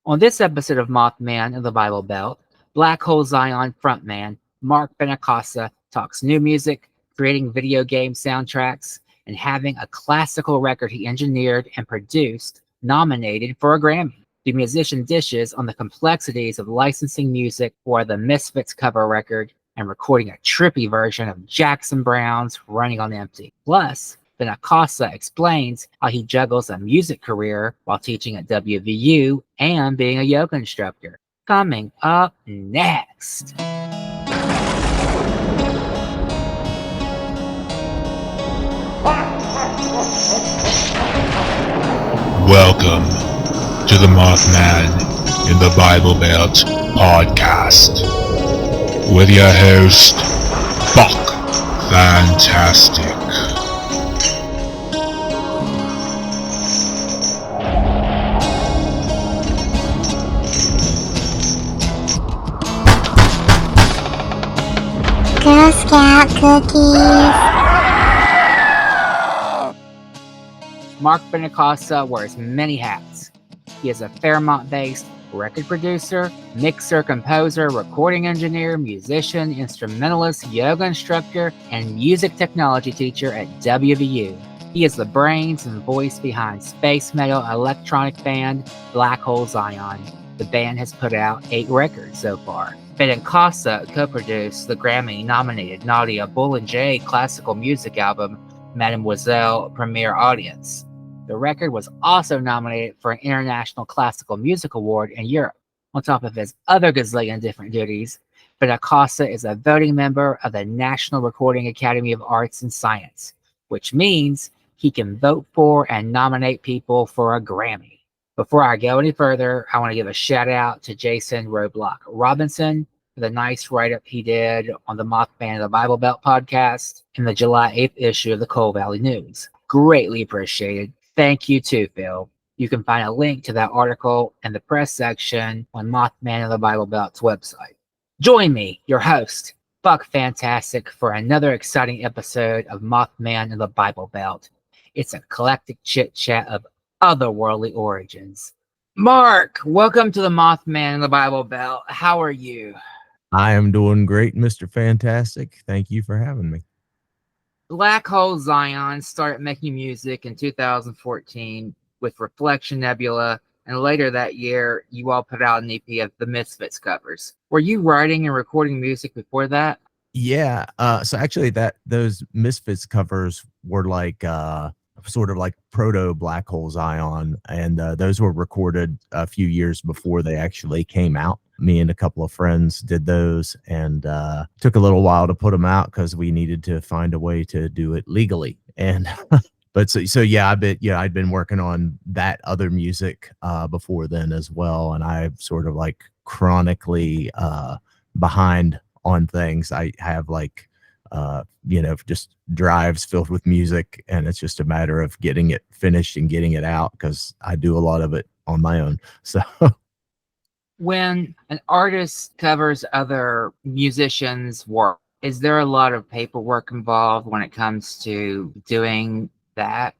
On this episode of Mothman and the Bible Belt, Black Hole Zion frontman Mark Benincosa talks new music, creating video game soundtracks, and having a classical record he engineered and produced nominated for a Grammy. The musician dishes on the complexities of licensing music for the Misfits cover record and recording a trippy version of Jackson Brown's Running on Empty. Plus, Benincosa explains how he juggles a music career while teaching at WVU and being a yoga instructor. Coming up next. Welcome to the Mothman in the Bible Belt podcast with your host, Buck Fantastic. Girl Scout cookies. Mark Benincosa wears many hats. He is a Fairmont-based record producer, mixer, composer, recording engineer, musician, instrumentalist, yoga instructor, and music technology teacher at WVU. He is the brains and voice behind space metal electronic band Black Hole Zion. The band has put out 8 records so far. Benincosa co-produced the Grammy-nominated Nadia Boulanger classical music album Mademoiselle-Premiere Audience. The record was also nominated for an International Classical Music Award in Europe. On top of his other gazillion different duties, Benincosa is a voting member of the National Recording Academy of Arts and Science, which means he can vote for and nominate people for a Grammy. Before I go any further, I want to give a shout out to Jason Roblock Robinson for the nice write-up he did on the Mothman of the Bible Belt podcast in the July 8th issue of the Coal Valley News. Greatly appreciated. Thank you too, Phil. You can find a link to that article in the press section on Mothman of the Bible Belt's website. Join me, your host, Buck Fantastic, for another exciting episode of Mothman of the Bible Belt. It's a eclectic chit-chat of otherworldly origins. Mark, welcome to the Mothman in the Bible Belt. How are you? I am doing great, Mr. Fantastic. Thank you for having me. Black Hole Zion started making music in 2014 with Reflection Nebula, and later that year, you all put out an EP of the Misfits covers. Were you writing and recording music before that? Yeah. So actually, those Misfits covers were like sort of like proto Black Hole Zion, and those were recorded a few years before they actually came out. Me and a couple of friends did those, and took a little while to put them out because we needed to find a way to do it legally. And but so yeah, I'd been working on that other music before then as well, and I'm sort of like chronically behind on things. I have like just drives filled with music, and it's just a matter of getting it finished and getting it out because I do a lot of it on my own. So when an artist covers other musicians' work, is there a lot of paperwork involved when it comes to doing that?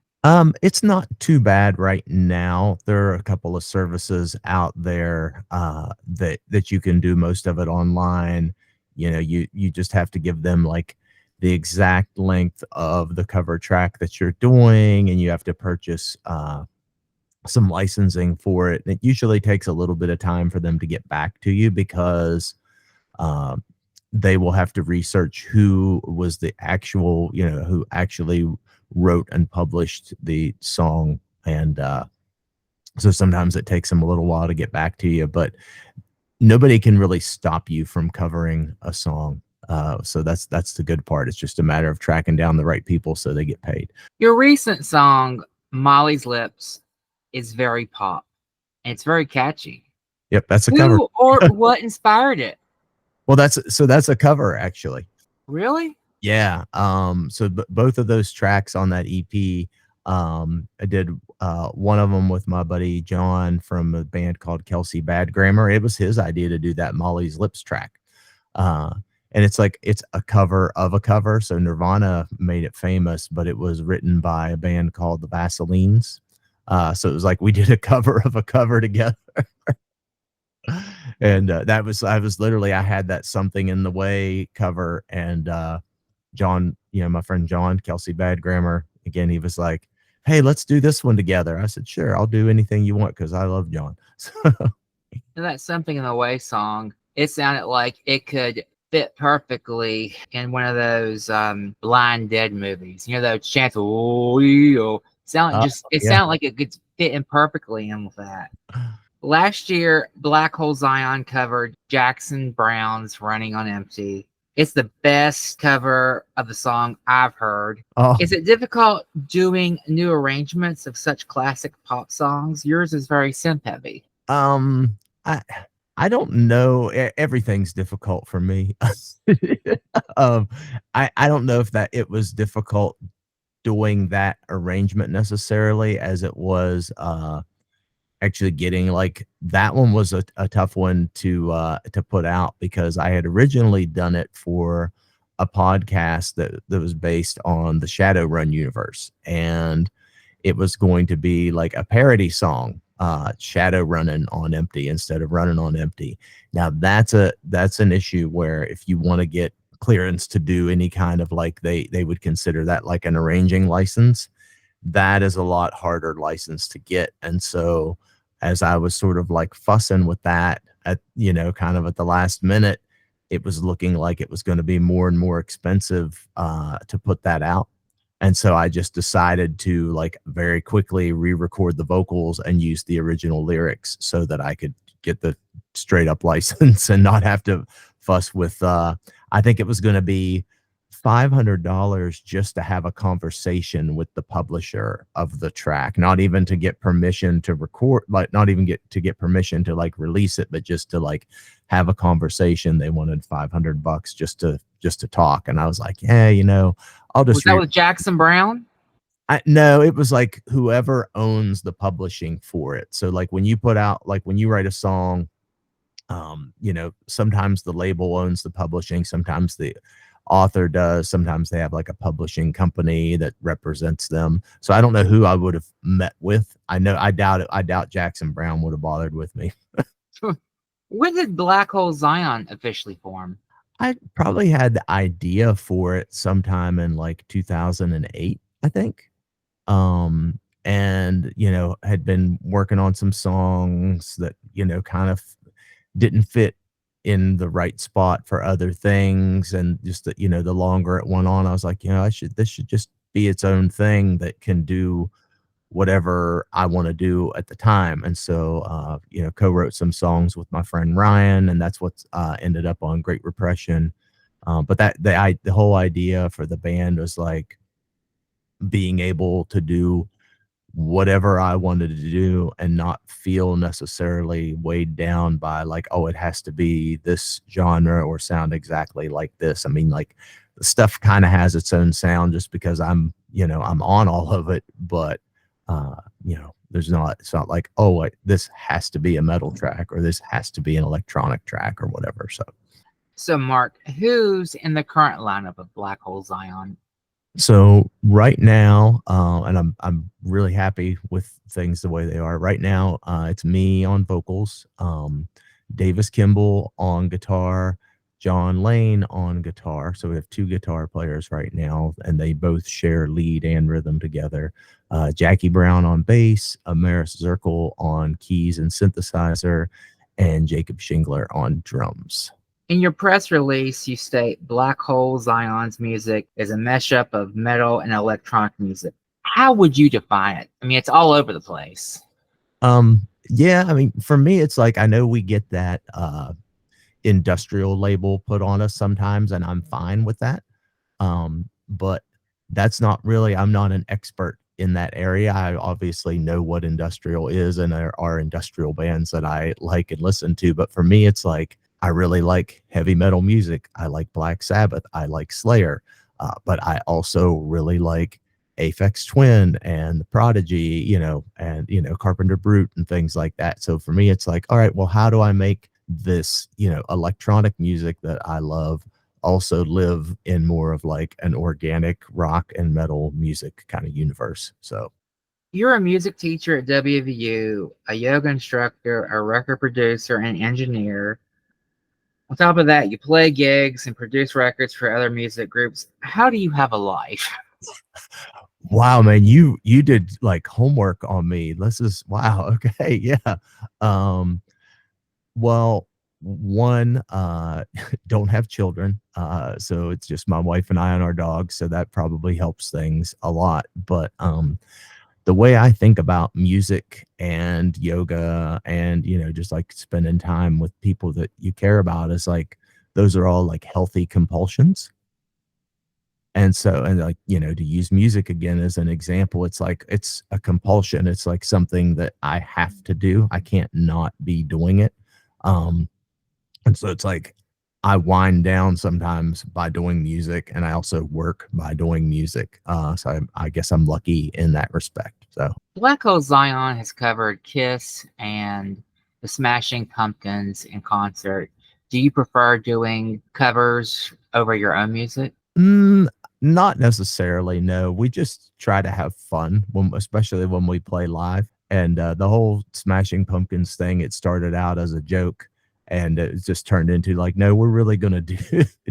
It's not too bad right now. There are a couple of services out there that you can do most of it online. You just have to give them like the exact length of the cover track that you're doing, and you have to purchase some licensing for it. It usually takes a little bit of time for them to get back to you because they will have to research who was the actual, who actually wrote and published the song. And so sometimes it takes them a little while to get back to you, but nobody can really stop you from covering a song. So that's the good part. It's just a matter of tracking down the right people so they get paid. Your recent song, Molly's Lips, is very pop, and it's very catchy. Yep, that's a cover. Or what inspired it? Well, that's a cover actually. Really? Yeah. So both of those tracks on that EP, I did one of them with my buddy John from a band called Kelsey Bad Grammar. It was his idea to do that Molly's Lips track. And it's a cover of a cover. So Nirvana made it famous, but it was written by a band called the Vaselines. So it was like we did a cover of a cover together. And that was I was literally I had that Something in the Way cover, and John, my friend John Kelsey Bad Grammar, again, he was like, "Hey, let's do this one together." I said, "Sure, I'll do anything you want because I love John." And that Something in the Way song, it sounded like it could fit perfectly in one of those Blind Dead movies. You know, those chants, oh, it Yeah. sounded like it could fit in perfectly in with that. Last year, Black Hole Zion covered Jackson Brown's Running on Empty. It's the best cover of the song I've heard. Oh, Is it difficult doing new arrangements of such classic pop songs? Yours is very synth heavy. um, I I don't know. Everything's difficult for me. um, I don't know if that it was difficult doing that arrangement necessarily as it was actually getting like that one was a tough one to put out because I had originally done it for a podcast that was based on the Shadowrun universe, and it was going to be like a parody song, shadow running on empty instead of running on empty. Now that's an issue where if you want to get clearance to do any kind of like they would consider that like an arranging license, that is a lot harder license to get. And so as I was sort of like fussing with that at, kind of at the last minute, it was looking like it was going to be more and more expensive to put that out. And so I just decided to like very quickly re-record the vocals and use the original lyrics so that I could get the straight up license and not have to fuss with I think it was going to be $500 just to have a conversation with the publisher of the track, not even to get permission to record, like not even get permission to like release it, but just to like have a conversation. They wanted $500 just to talk. And I was like, yeah, I'll just Was that with Jackson Brown? no, it was like whoever owns the publishing for it. So like when you put out, like when you write a song, sometimes the label owns the publishing, sometimes the author does, sometimes they have like a publishing company that represents them. So I don't know who I would have met with. I doubt Jackson Brown would have bothered with me. When did Black Hole Zion officially form? I probably had the idea for it sometime in like 2008, I think. And had been working on some songs that kind of didn't fit in the right spot for other things, and just that the longer it went on, I was like, this should just be its own thing that can do whatever I want to do at the time. And so co-wrote some songs with my friend Ryan, and that's what ended up on Great Repression. But the whole idea for the band was like being able to do whatever I wanted to do and not feel necessarily weighed down by like, oh, it has to be this genre or sound exactly like this. I mean, like the stuff kind of has its own sound just because I'm on all of it, but it's not like, oh, this has to be a metal track or this has to be an electronic track or whatever. So Mark, who's in the current lineup of Black Hole Zion? So right now, and I'm really happy with things the way they are right now. It's me on vocals, Davis Kimball on guitar, John Lane on guitar. So we have two guitar players right now, and they both share lead and rhythm together. Jackie Brown on bass, Amaris Zirkle on keys and synthesizer, and Jacob Shingler on drums. In your press release, you state Black Hole Zion's music is a mashup of metal and electronic music. How would you define it? I mean, it's all over the place. Yeah, I mean, for me, it's like, I know we get that industrial label put on us sometimes, and I'm fine with that. But that's not really, I'm not an expert in that area. I obviously know what industrial is, and there are industrial bands that I like and listen to. But for me, it's like, I really like heavy metal music. I like Black Sabbath. I like Slayer. But I also really like Aphex Twin and The Prodigy, and, Carpenter Brute and things like that. So for me, it's like, all right, well, how do I make this, electronic music that I love also live in more of like an organic rock and metal music kind of universe? So You're a music teacher at WVU, a yoga instructor, a record producer, and engineer. On top of that, you play gigs and produce records for other music groups. How do you have a life? Wow, man, you did like homework on me. This is wow. Okay, yeah. Um, well, one, don't have children, so it's just my wife and I and our dog, so that probably helps things a lot. But the way I think about music and yoga and just like spending time with people that you care about is like those are all like healthy compulsions. And so, and like, to use music again as an example, it's like it's a compulsion. It's like something that I have to do. I can't not be doing it. Um, and so it's like I wind down sometimes by doing music, and I also work by doing music. So I guess I'm lucky in that respect. So Black Hole Zion has covered Kiss and the Smashing Pumpkins in concert. Do you prefer doing covers over your own music? mm, not necessarily. No, we just try to have fun when, especially when we play live. And the whole Smashing Pumpkins thing, it started out as a joke, and it just turned into like, no, we're really gonna do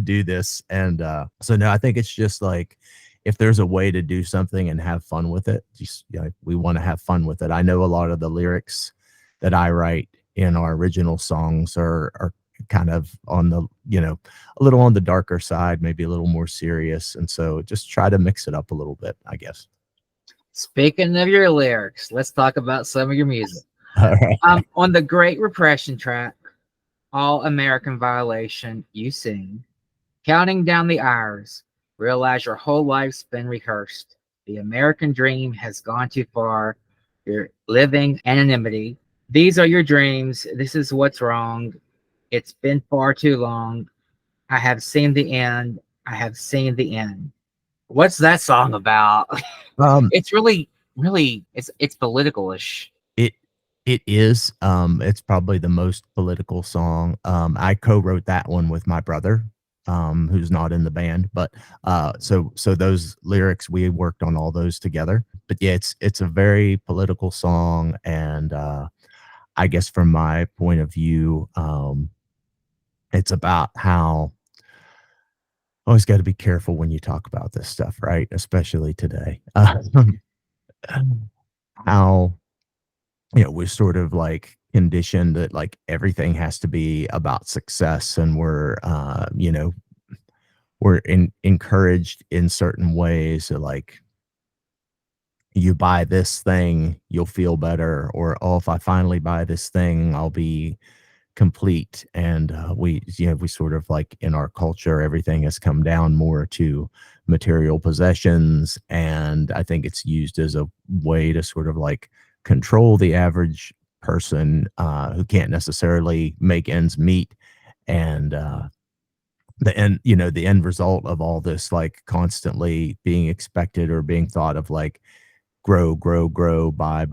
do this. And so no, I think it's just like if there's a way to do something and have fun with it, just we want to have fun with it. I know a lot of the lyrics that I write in our original songs are kind of on the a little on the darker side, maybe a little more serious, and so just try to mix it up a little bit, I guess. Speaking of your lyrics, let's talk about some of your music. All right. On the Great Repression track, All American Violation, you sing, counting down the hours, realize your whole life's been rehearsed. The American dream has gone too far. You're living anonymity. These are your dreams. This is what's wrong. It's been far too long. I have seen the end. I have seen the end. What's that song about? Um, It's really, it's political-ish. it it is. It's probably the most political song. I co-wrote that one with my brother, who's not in the band, but so those lyrics we worked on all those together. But yeah, it's a very political song, and I guess from my point of view, it's about how always got to be careful when you talk about this stuff, right? Especially today. How we're sort of like conditioned that like everything has to be about success, and we're encouraged in certain ways. So like you buy this thing, you'll feel better, or oh, if I finally buy this thing, I'll be complete. And we sort of like in our culture, everything has come down more to material possessions, and I think it's used as a way to sort of like control the average person who can't necessarily make ends meet. And the end result of all this like constantly being expected or being thought of like grow, grow, grow, buy.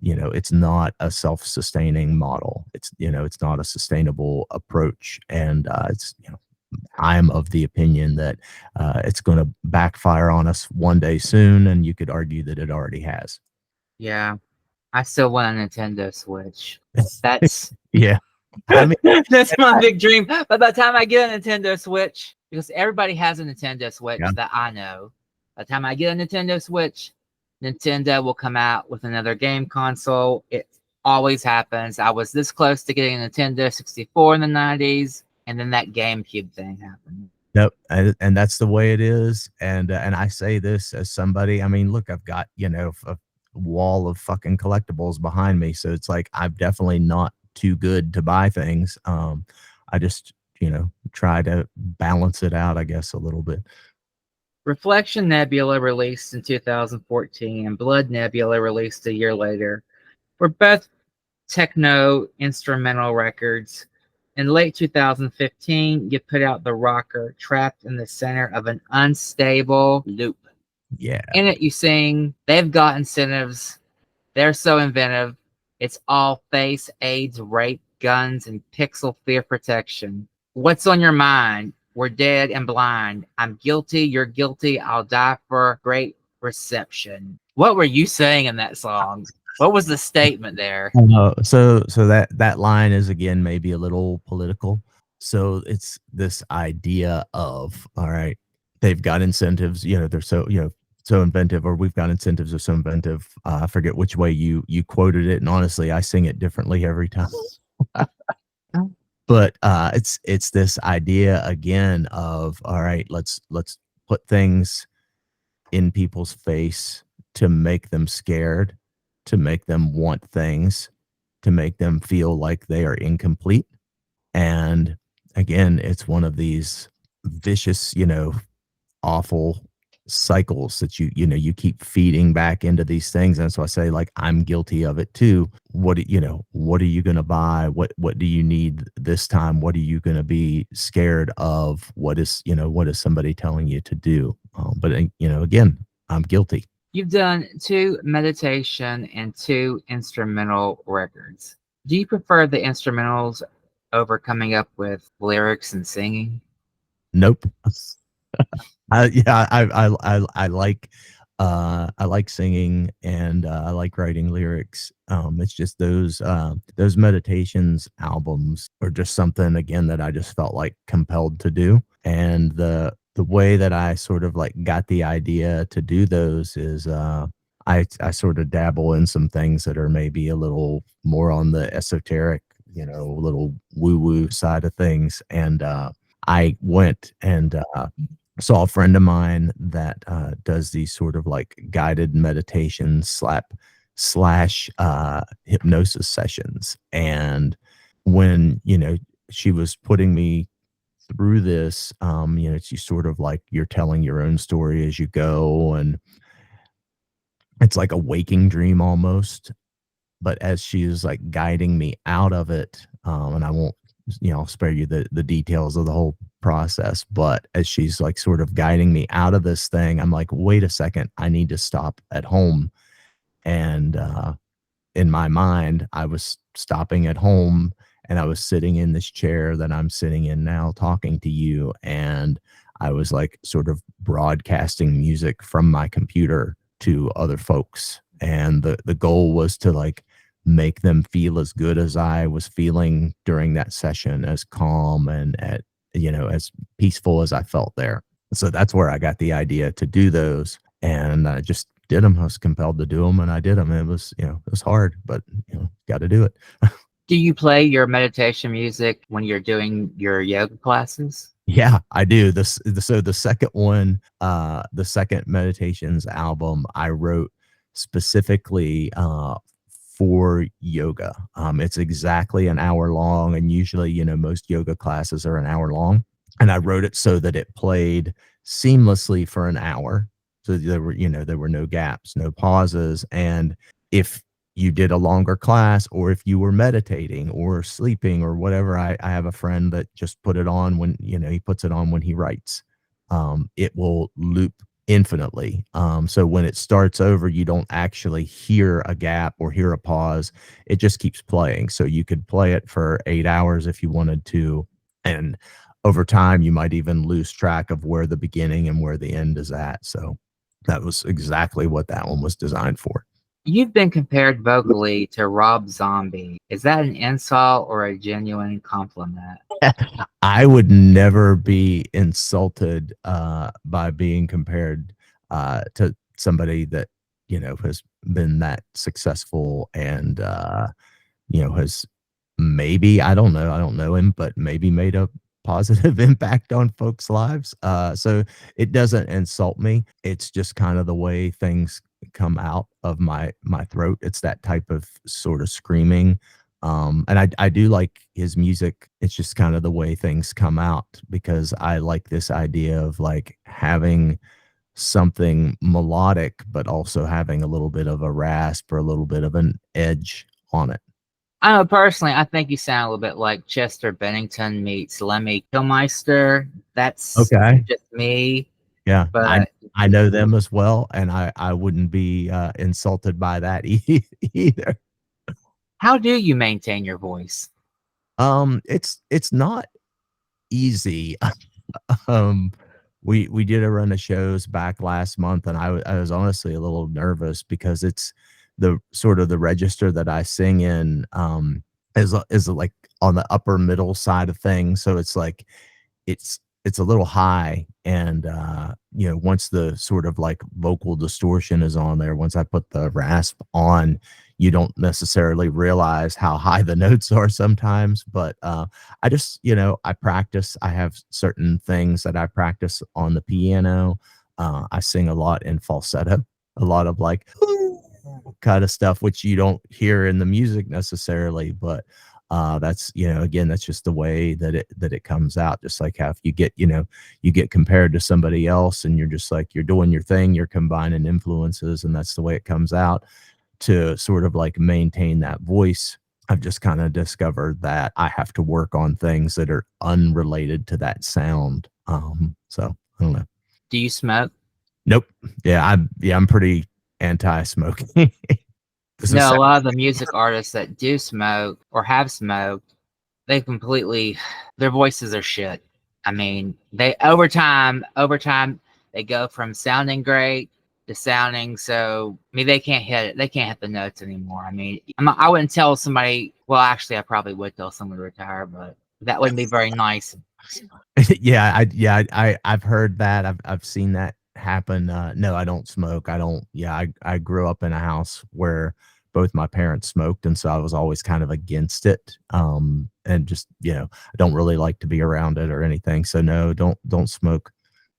It's not a self-sustaining model. It's not a sustainable approach. And I'm of the opinion that it's going to backfire on us one day soon, and you could argue that it already has. Yeah, I still want a Nintendo Switch. That's Yeah. I mean, that's my big dream. But by the time I get a Nintendo Switch, because everybody has a Nintendo Switch Yeah. that I know, by the time I get a Nintendo Switch, Nintendo will come out with another game console. It always happens. I was this close to getting a Nintendo 64 in the 90s, and then that GameCube thing happened. nope, and that's the way it is. And I say this as somebody. I mean, look, I've got a wall of fucking collectibles behind me, so it's like I'm definitely not too good to buy things. I just try to balance it out, I guess, a little bit. Reflection Nebula, released in 2014, and Blood Nebula, released a year later, were both techno instrumental records. In late 2015, you put out The Rocker, trapped in the center of an unstable loop. Yeah. In it, you sing, they've got incentives. They're so inventive. It's all face, AIDS, rape, guns, and pixel fear protection. What's on your mind? We're dead and blind. I'm guilty. You're guilty. I'll die for great reception. What were you saying in that song? What was the statement there? So that line is again maybe a little political. So it's this idea of, all right, they've got incentives, they're so inventive, or we've got incentives are so inventive. I forget which way you quoted it, and honestly, I sing it differently every time. But it's this idea again of, all right, let's put things in people's face to make them scared, to make them want things, to make them feel like they are incomplete. And again, it's one of these vicious, awful cycles that you keep feeding back into these things. And so I say, like, I'm guilty of it too. What are you going to buy? What do you need this time? What are you going to be scared of? What is somebody telling you to do? But again, I'm guilty. You've done 2 meditation and 2 instrumental records. Do you prefer the instrumentals over coming up with lyrics and singing? Nope. Yeah, I like singing, and I like writing lyrics. It's just those meditations albums are just something again that I just felt like compelled to do. And the way that I sort of like got the idea to do those is I sort of dabble in some things that are maybe a little more on the esoteric, a little woo woo side of things. And I went and saw a friend of mine that does these sort of like guided meditation slash hypnosis sessions. And when she was putting me through this, it's you sort of like you're telling your own story as you go, and it's like a waking dream almost. But as she is like guiding me out of it, and I won't, I'll spare you the details of the whole process, but as she's like sort of guiding me out of this thing, I'm like, wait a second, I need to stop at home. And in my mind, I was stopping at home, and I was sitting in this chair that I'm sitting in now talking to you, and I was like sort of broadcasting music from my computer to other folks. And the goal was to like make them feel as good as I was feeling during that session, as calm and as peaceful as I felt there. So that's where I got the idea to do those, and I just did them. I was compelled to do them, and I did them. It was hard, but got to do it. Do you play your meditation music when you're doing your yoga classes? Yeah, I do. So the second one, the second meditations album, I wrote specifically for yoga. It's exactly an hour long, and usually, most yoga classes are an hour long. And I wrote it so that it played seamlessly for an hour. So there were no gaps, no pauses. And if you did a longer class, or if you were meditating or sleeping or whatever, I have a friend that just put it on when, he puts it on when he writes. It will loop infinitely. So when it starts over, you don't actually hear a gap or hear a pause. It just keeps playing. So you could play it for 8 hours if you wanted to. And over time, you might even lose track of where the beginning and where the end is at. So that was exactly what that one was designed for. You've been compared vocally to Rob Zombie. Is that an insult or a genuine compliment? I would never be insulted by being compared to somebody that has been that successful, and has maybe, I don't know him, but maybe made a positive impact on folks' lives. So it doesn't insult me. It's just kind of the way things come out of my throat. It's that type of sort of screaming. And I do like his music. It's just kind of the way things come out, because I like this idea of like having something melodic, but also having a little bit of a rasp or a little bit of an edge on it. I know personally, I think you sound a little bit like Chester Bennington meets Lemmy Kilmister. That's Okay. just me. Yeah, But I know them as well, and I wouldn't be insulted by that either. how do you maintain your voice? It's not easy. um, we did a run of shows back last month, and I was honestly a little nervous because it's the sort of the register that I sing in is like on the upper middle side of things, so it's like it's a little high, and once the sort of like vocal distortion is on there, once I put the rasp on, you don't necessarily realize how high the notes are sometimes. But I just, I practice. I have certain things that I practice on the piano. I sing a lot in falsetto, a lot of like kind of stuff, which you don't hear in the music necessarily, but that's, again, that's just the way that it comes out. Just like how if you get compared to somebody else, and you're just like, you're doing your thing, you're combining influences, and that's the way it comes out. To sort of like maintain that voice, I've just kind of discovered that I have to work on things that are unrelated to that sound. So I don't know. Do you smoke? Nope. I'm pretty anti-smoking. No, a lot of the music artists that do smoke or have smoked, they completely, their voices are shit. I mean, they over time, they go from sounding great to sounding so. I mean, they can't hit it. They can't hit the notes anymore. I mean, I wouldn't tell somebody. Well, actually, I probably would tell someone to retire, but that wouldn't be very nice. I've heard that. I've seen that happen. No, I don't smoke. I don't. Yeah, I grew up in a house where both my parents smoked, and so I was always kind of against it. And just, I don't really like to be around it or anything. So no, don't smoke.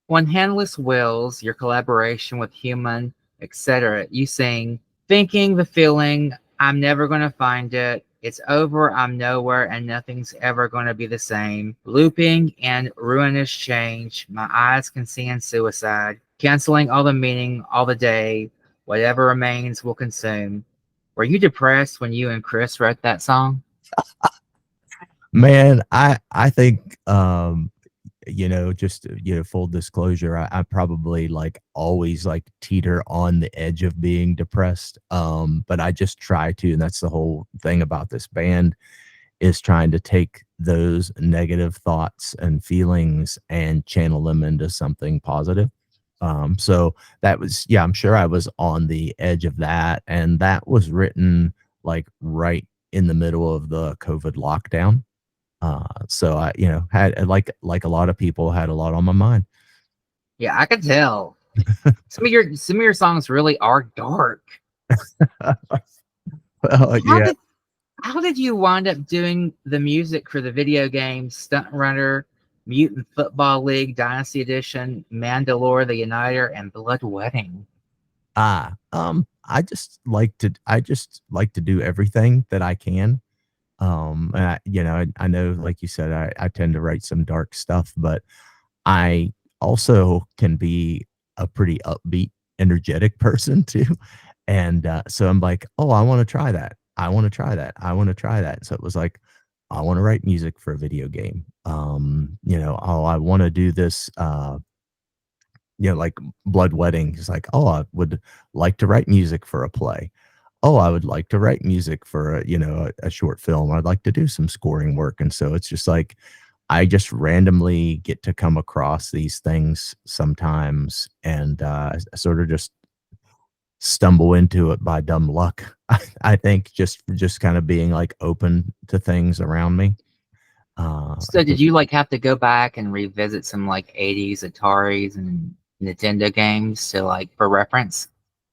When Handless Wills, your collaboration with Human, etc., you sing, thinking the feeling, I'm never gonna find it. It's over, I'm nowhere, and nothing's ever gonna be the same. Looping and ruinous change, my eyes can see in suicide. Canceling all the meaning, all the day, whatever remains will consume. Were you depressed when you and Chris wrote that song? Man, I think just full disclosure, I probably like always like teeter on the edge of being depressed. But I just try to, and that's the whole thing about this band, is trying to take those negative thoughts and feelings and channel them into something positive. So that was, I'm sure I was on the edge of that, and that was written like right in the middle of the COVID lockdown. So I, had like a lot of people, had a lot on my mind. Yeah, I could tell. Some of your songs really are dark. Well, yeah. How did you wind up doing the music for the video games Stunt Runner, Mutant Football League Dynasty Edition, Mandalore the Uniter, and Blood Wedding? I just like to do everything that I can. And I know, like you said, I tend to write some dark stuff, but I also can be a pretty upbeat, energetic person too. And so I'm like, oh, I want to try that. I want to try that. I want to try that. So it was like, I want to write music for a video game. Oh, I want to do this, like Blood Wedding. It's like, oh, I would like to write music for a play. Oh, I would like to write music for a short film. I'd like to do some scoring work. And so it's just like, I just randomly get to come across these things sometimes, and sort of just stumble into it by dumb luck. I think just kind of being like open to things around me. So did you like have to go back and revisit some like 80s Ataris and Nintendo games to like for reference?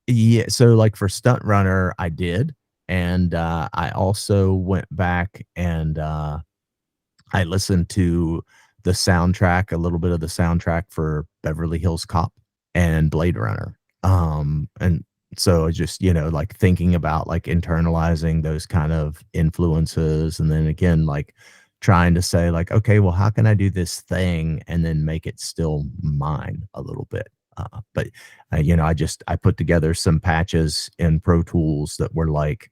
Yeah, so like for Stunt Runner, I did, and I also went back and I listened to the soundtrack, a little bit of the soundtrack for Beverly Hills Cop and Blade Runner. And so just, like thinking about like internalizing those kind of influences, and then again, like trying to say like, okay, well, how can I do this thing and then make it still mine a little bit? But I put together some patches in Pro Tools that were like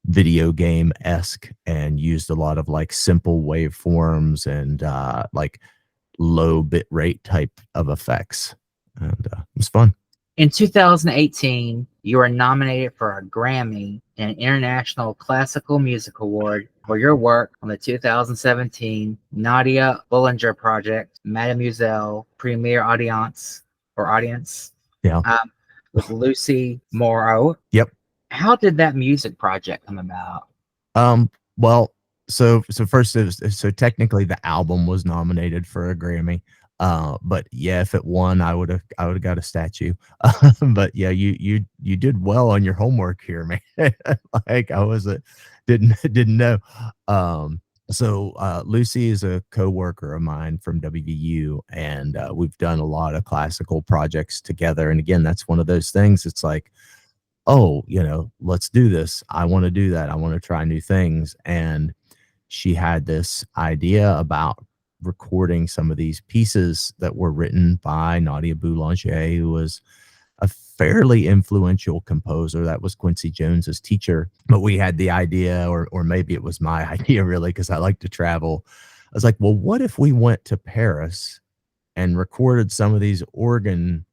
video game-esque, and used a lot of like simple waveforms and like low bit rate type of effects, and it was fun. In 2018, you were nominated for a Grammy and an International Classical Music Award for your work on the 2017 Nadia Boulanger project, Mademoiselle-Premiere audience, Yeah. with Lucy Morrow. Yep. How did that music project come about? Well, so first, so technically the album was nominated for a Grammy. But yeah, if it won, I would have got a statue. But yeah, you did well on your homework here, man. Like I wasn't didn't know. So Lucy is a coworker of mine from WVU, and we've done a lot of classical projects together. And again, that's one of those things. It's like, oh, let's do this. I want to do that. I want to try new things. And she had this idea about recording some of these pieces that were written by Nadia Boulanger, who was a fairly influential composer. That was Quincy Jones's teacher. But we had the idea, or maybe it was my idea really, because I like to travel. I was like, well, what if we went to Paris and recorded some of these organ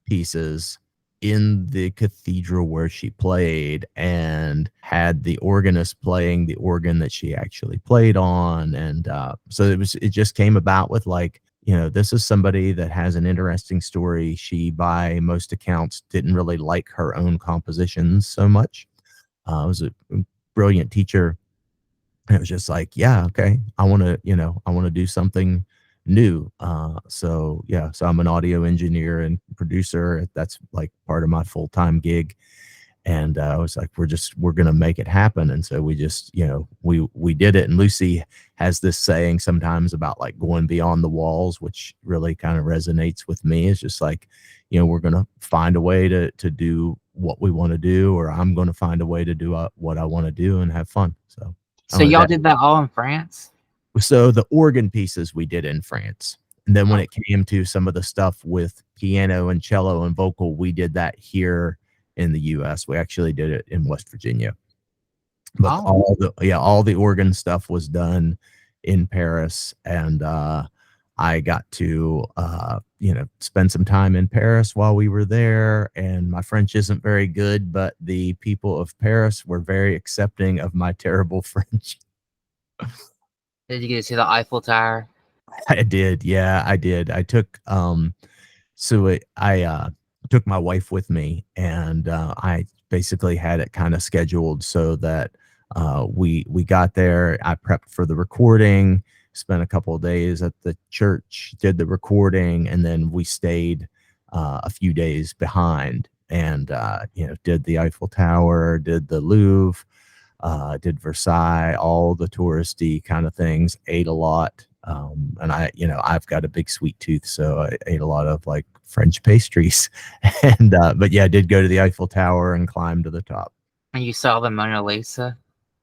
pieces in the cathedral where she played, and had the organist playing the organ that she actually played on. And so it just came about with, like, this is somebody that has an interesting story. She, by most accounts, didn't really like her own compositions so much. Was a brilliant teacher. And it was just like, yeah, okay, I want to do something new. So yeah, so I'm an audio engineer and producer. That's like part of my full-time gig. And I was like, we're gonna make it happen. And so we just, we did it. And Lucy has this saying sometimes about like going beyond the walls, which really kind of resonates with me. It's just like, we're gonna find a way to do what we want to do, or I'm gonna find a way to do what I want to do and have fun. So y'all did that all in France? So the organ pieces we did in France. And then when it came to some of the stuff with piano and cello and vocal, we did that here in the US. We actually did it in West Virginia. But all the organ stuff was done in Paris. And I got to spend some time in Paris while we were there. And my French isn't very good, but the people of Paris were very accepting of my terrible French. Did you get to see the Eiffel Tower? I did. Yeah, I did. I took I took my wife with me, and I basically had it kind of scheduled so that we got there. I prepped for the recording, spent a couple of days at the church, did the recording, and then we stayed a few days behind, and did the Eiffel Tower, did the Louvre, did Versailles, all the touristy kind of things, ate a lot. And I've got a big sweet tooth, so I ate a lot of like French pastries. And but yeah, I did go to the Eiffel Tower and climb to the top. And you saw the Mona Lisa?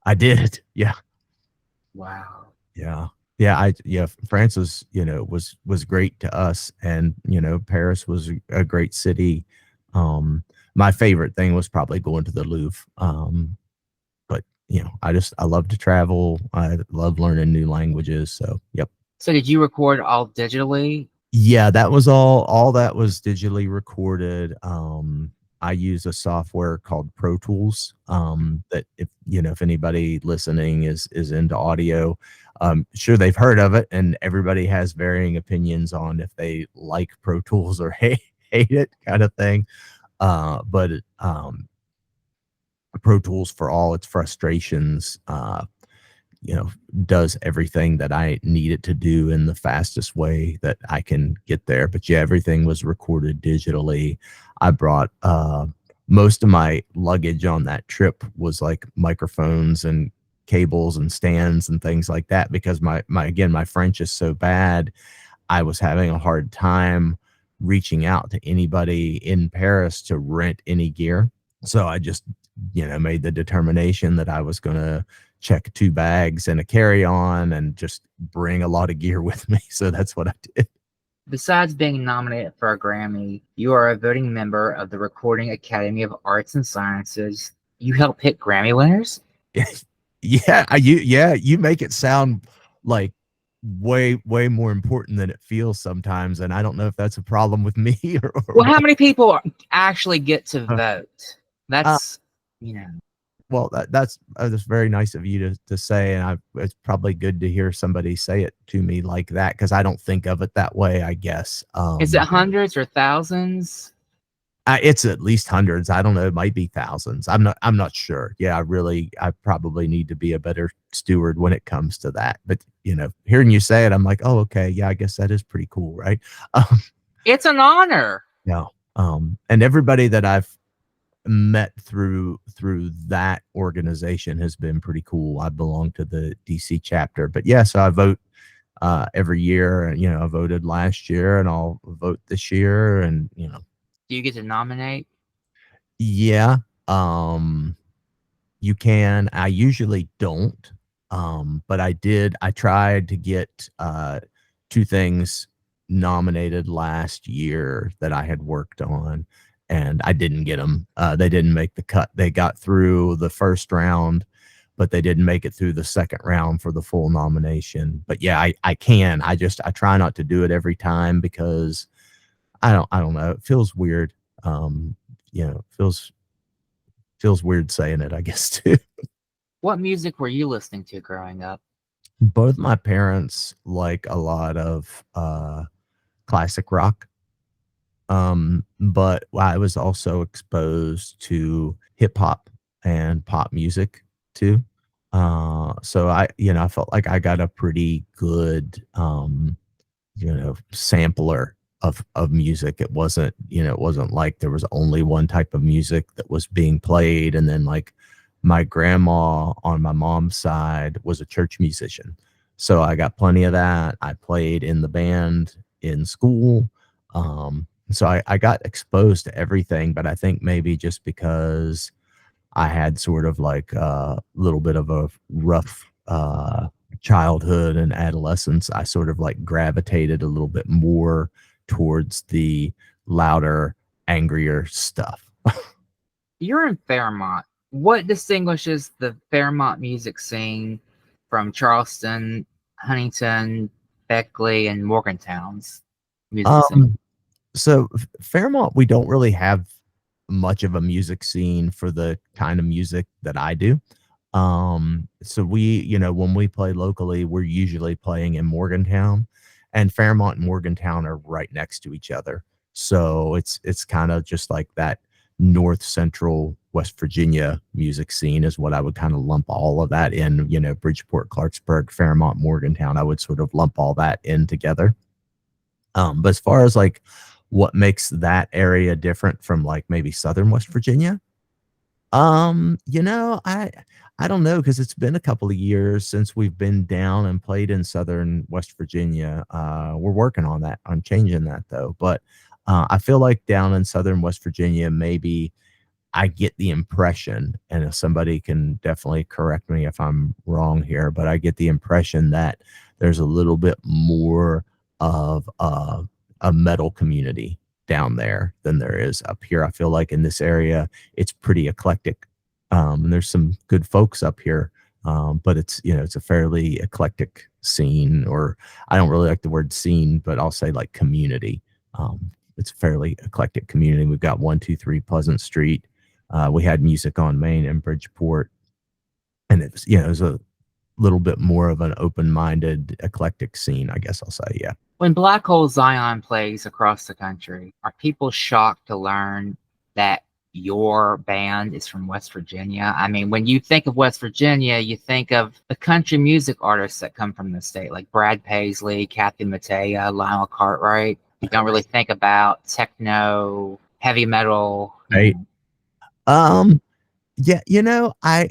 I did. Yeah. Wow. Yeah. France was, was great to us, and Paris was a great city. My favorite thing was probably going to the Louvre. But I love to travel. I love learning new languages. So yep. So did you record all digitally? Yeah, that was all that was digitally recorded. I use a software called Pro Tools. That if anybody listening is into audio, sure, they've heard of it, and everybody has varying opinions on if they like Pro Tools or hate it, kind of thing. But Pro Tools, for all its frustrations, does everything that I need it to do in the fastest way that I can get there. But yeah, everything was recorded digitally. I brought most of my luggage on that trip was like microphones and cables and stands and things like that, because my French is so bad. I was having a hard time reaching out to anybody in Paris to rent any gear. So I just made the determination that I was going to check 2 bags and a carry-on and just bring a lot of gear with me. So that's what I did. Besides being nominated for a Grammy, you are a voting member of the Recording Academy of Arts and Sciences. You help pick Grammy winners? You make it sound like way more important than it feels sometimes, and I don't know if that's a problem with me or well, how many people actually get to vote? That's Well, that's very nice of you to say, and it's probably good to hear somebody say it to me like that because I don't think of it that way, I guess. Is it hundreds or thousands? It's at least hundreds. I don't know. It might be thousands. I'm not sure. Yeah, I probably need to be a better steward when it comes to that. But hearing you say it, I'm like, oh, okay, yeah, I guess that is pretty cool, right? Um, It's an honor. yeah. And everybody that I've met through that organization has been pretty cool. I belong to the DC chapter, but yeah, so I vote every year. I voted last year, and I'll vote this year, and Do you get to nominate? yeah. You can. I usually don't. But I tried to get two things nominated last year that I had worked on, and I didn't get them. They didn't make the cut. They got through the first round, but they didn't make it through the second round for the full nomination. But yeah, I can. I try not to do it every time because I don't know. It feels weird. Feels weird saying it, I guess, too. What music were you listening to growing up? Both my parents like a lot of classic rock. But I was also exposed to hip hop and pop music too. So I felt like I got a pretty good sampler of music. It wasn't like there was only one type of music that was being played. And then like my grandma on my mom's side was a church musician. So I got plenty of that. I played in the band in school. So I got exposed to everything, but I think maybe just because I had sort of like a little bit of a rough childhood and adolescence, I sort of like gravitated a little bit more towards the louder, angrier stuff. You're in Fairmont. What distinguishes the Fairmont music scene from Charleston, Huntington, Beckley, and Morgantown's music scene? So Fairmont, we don't really have much of a music scene for the kind of music that I do. So when we play locally, we're usually playing in Morgantown, and Fairmont and Morgantown are right next to each other. So it's kind of just like that north central West Virginia music scene is what I would kind of lump all of that in, Bridgeport, Clarksburg, Fairmont, Morgantown. I would sort of lump all that in together. But as far as like what makes that area different from like maybe Southern West Virginia, I don't know because it's been a couple of years since we've been down and played in Southern West Virginia. We're working on changing that though. But I feel like down in Southern West Virginia, maybe I get the impression, and if somebody can definitely correct me if I'm wrong here, but I get the impression that there's a little bit more of a metal community down there than there is up here. I feel like in this area, it's pretty eclectic. And there's some good folks up here. But it's a fairly eclectic scene, or I don't really like the word scene, but I'll say like community. It's a fairly eclectic community. We've got 123 Pleasant Street. We had Music on Main in Bridgeport, and it was a little bit more of an open-minded, eclectic scene, I guess I'll say. Yeah. When Black Hole Zion plays across the country, are people shocked to learn that your band is from West Virginia? I mean, when you think of West Virginia, you think of the country music artists that come from the state, like Brad Paisley, Kathy Mattea, Lionel Cartwright. You don't really think about techno, heavy metal. Right. Yeah, I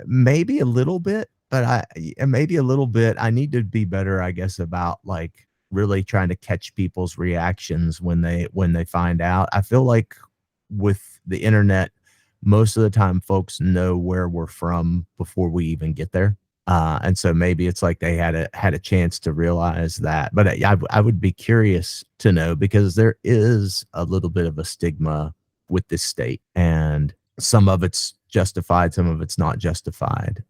maybe a little bit, but I need to be better, I guess, about like really trying to catch people's reactions when they find out. I feel like with the internet, most of the time folks know where we're from before we even get there. And so maybe it's like they had a chance to realize that. But I would be curious to know, because there is a little bit of a stigma with this state, and some of it's justified, some of it's not justified.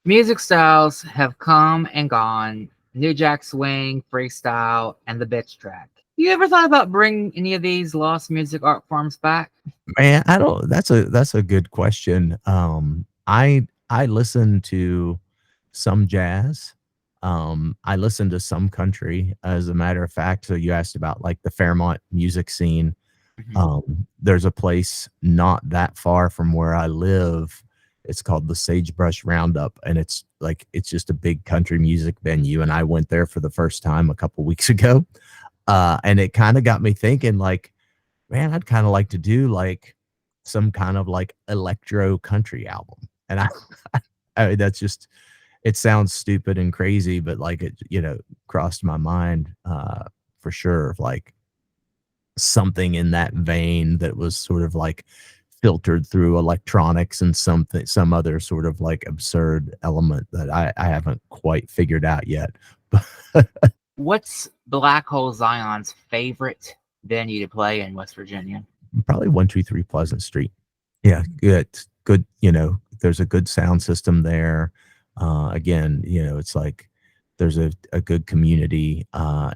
Music styles have come and gone. New Jack Swing, freestyle, and the bitch track. You ever thought about bringing any of these lost music art forms back? Man, I don't that's a good question. I listen to some jazz. I listen to some country, as a matter of fact. So you asked about like the Fairmont music scene. Mhm. There's a place not that far from where I live. It's called the Sagebrush Roundup, and it's just a big country music venue. And I went there for the first time a couple weeks ago, and it kind of got me thinking, like, man, I'd kind of like to do like some kind of like electro country album. And I mean, that's just, it sounds stupid and crazy, but like it, crossed my mind, for sure. Like something in that vein that was sort of like filtered through electronics and some other sort of like absurd element that I haven't quite figured out yet. What's Black Hole Zion's favorite venue to play in West Virginia? Probably 123 Pleasant Street. Yeah, good. There's a good sound system there. Again, it's like there's a good community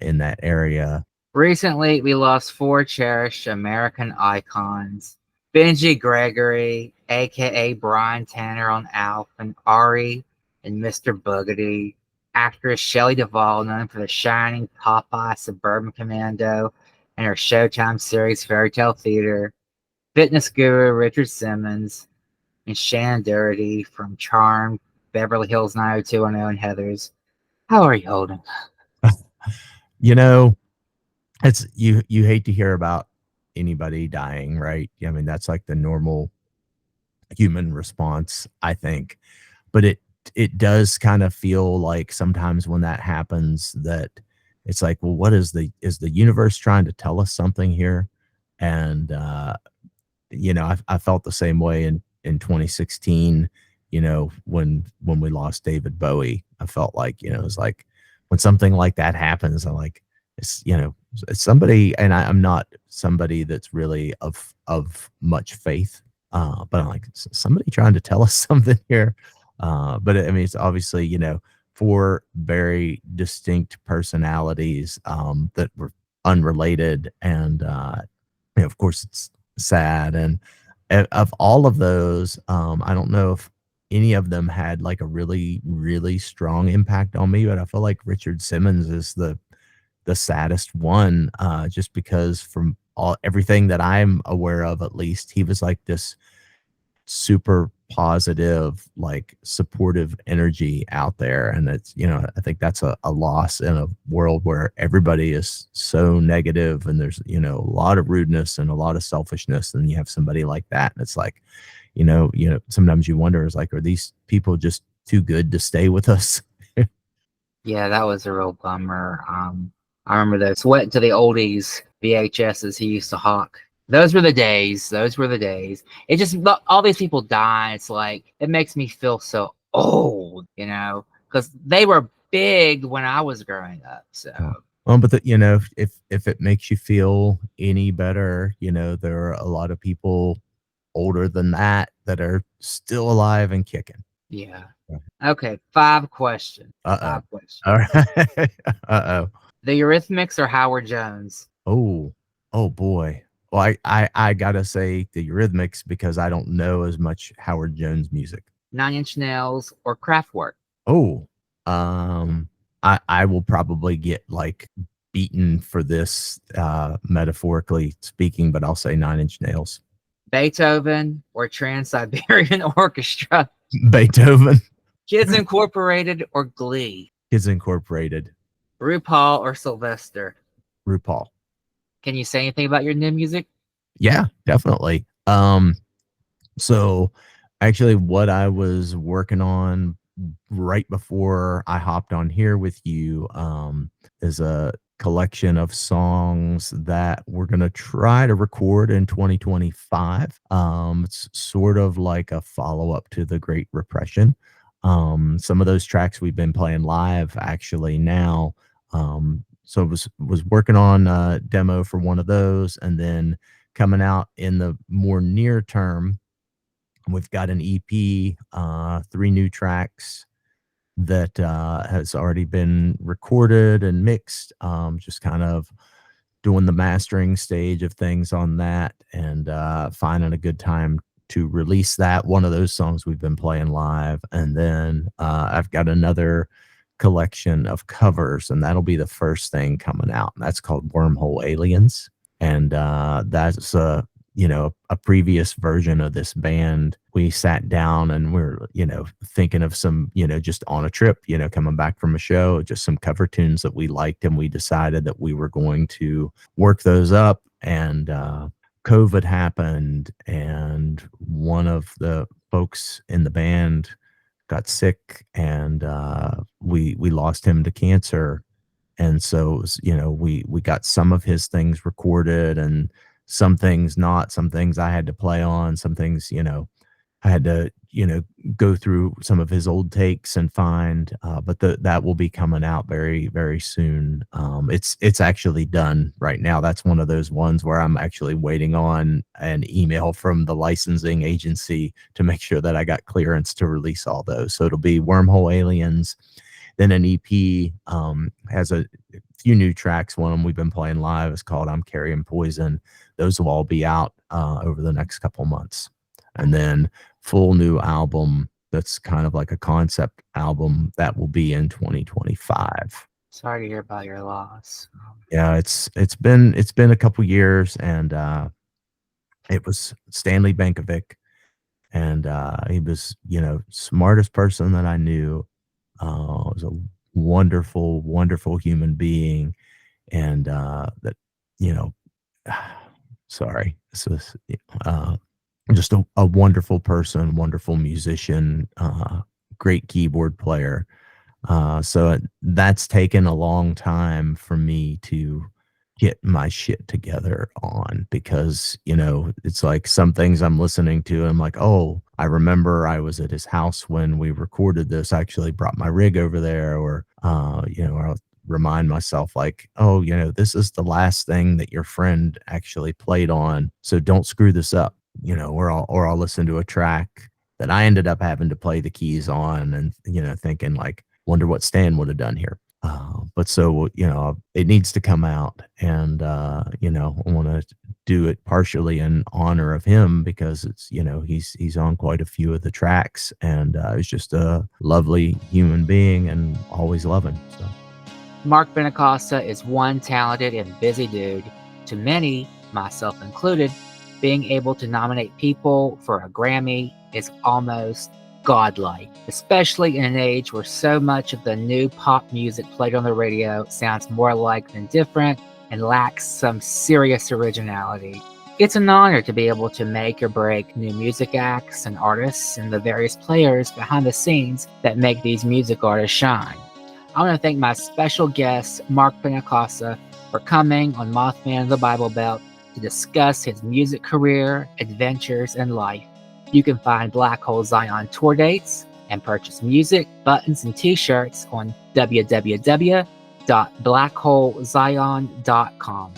in that area. Recently, we lost four cherished American icons. Benji Gregory, aka Brian Tanner on Alf, and Ari and Mr. Boogedy. Actress Shelley Duvall, known for The Shining, Popeye, Suburban Commando, and her Showtime series Fairy Tale Theater. Fitness guru Richard Simmons, and Shannon Doherty from Charmed, Beverly Hills 90210, and Heathers. How are you holding? You know, it's you hate to hear about anybody dying, right? I mean, that's like the normal human response, I think. But it does kind of feel like sometimes when that happens that it's like, well, what is the universe trying to tell us something here? And I felt the same way in 2016, when we lost David Bowie. I felt like, it was like when something like that happens, I'm like, it's somebody, and I'm not somebody that's really of much faith, but I'm like, somebody trying to tell us something here. But I mean, it's obviously, four very distinct personalities that were unrelated, and of course, it's sad. And of all of those, I don't know if any of them had like a really, really strong impact on me, but I feel like Richard Simmons is the saddest one, just because from everything that I'm aware of, at least, he was like this super positive, like supportive energy out there. And it's, I think that's a loss in a world where everybody is so negative and there's, a lot of rudeness and a lot of selfishness. And you have somebody like that. And it's like, sometimes you wonder, is like, are these people just too good to stay with us? Yeah, that was a real bummer. I remember those Wet to the Oldies VHSs he used to hawk. Those were the days. Those were the days. It just, all these people die. It's like, it makes me feel so old, because they were big when I was growing up. So, but if it makes you feel any better, there are a lot of people older than that are still alive and kicking. yeah. Okay, 5 questions. Uh-oh. 5 questions. All right. Uh-oh. The Eurythmics or Howard Jones? Oh boy. Well, I gotta say the Eurythmics, because I don't know as much Howard Jones music. 9 Inch Nails or Kraftwerk? Oh, I will probably get like beaten for this, metaphorically speaking, but I'll say 9 Inch Nails. Beethoven or Trans-Siberian Orchestra? Beethoven. Kids Incorporated or Glee? Kids Incorporated. RuPaul or Sylvester? RuPaul. Can you say anything about your new music? Yeah, definitely. So actually what I was working on right before I hopped on here with you, is a collection of songs that we're going to try to record in 2025. It's sort of like a follow-up to the Great Repression. Some of those tracks we've been playing live actually now. So was working on a demo for one of those, and then coming out in the more near term, we've got an EP, 3 new tracks that has already been recorded and mixed. Just kind of doing the mastering stage of things on that, and finding a good time to release that. One of those songs we've been playing live, and then I've got another collection of covers, and that'll be the first thing coming out. That's called Wormhole Aliens, and that's a previous version of this band. We sat down and we're thinking of some just on a trip, coming back from a show, just some cover tunes that we liked, and we decided that we were going to work those up. And COVID happened, and one of the folks in the band got sick, and we lost him to cancer. And so it was, we got some of his things recorded, and some things not. Some things I had to play on, some things I had to go through some of his old takes and find, but that will be coming out very, very soon. It's actually done right now. That's one of those ones where I'm actually waiting on an email from the licensing agency to make sure that I got clearance to release all those. So it'll be Wormhole Aliens, then an EP, has a few new tracks. One of them we've been playing live is called I'm Carrying Poison. Those will all be out over the next couple months. And then full new album that's kind of like a concept album that will be in 2025. Sorry to hear about your loss. Yeah, it's been a couple years, and it was Stanley Bankovic, and he was smartest person that I knew. Was a wonderful, wonderful human being, and that sorry, this is just a wonderful person, wonderful musician, great keyboard player. So that's taken a long time for me to get my shit together on, because it's like some things I'm listening to and I'm like, oh, I remember I was at his house when we recorded this. I actually brought my rig over there, or I'll remind myself like, oh, this is the last thing that your friend actually played on, so don't screw this up, or I'll listen to a track that I ended up having to play the keys on, and thinking like, wonder what Stan would have done here. But so, it needs to come out, and, I want to do it partially in honor of him, because it's, he's on quite a few of the tracks, and he's just a lovely human being, and always love him. So. Mark Benincosa is one talented and busy dude. To many, myself included, being able to nominate people for a Grammy is almost godlike, especially in an age where so much of the new pop music played on the radio sounds more alike than different and lacks some serious originality. It's an honor to be able to make or break new music acts and artists and the various players behind the scenes that make these music artists shine. I want to thank my special guest, Mark Benincosa, for coming on Mothman of the Bible Belt to discuss his music career, adventures, and life. You can find Black Hole Zion tour dates and purchase music, buttons, and t-shirts on www.blackholezion.com.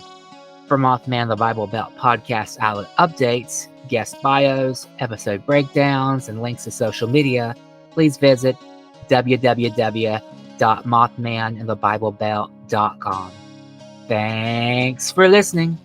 For Mothman the Bible Belt podcast outlet updates, guest bios, episode breakdowns, and links to social media, please visit www.mothmanandthebiblebelt.com. Thanks for listening.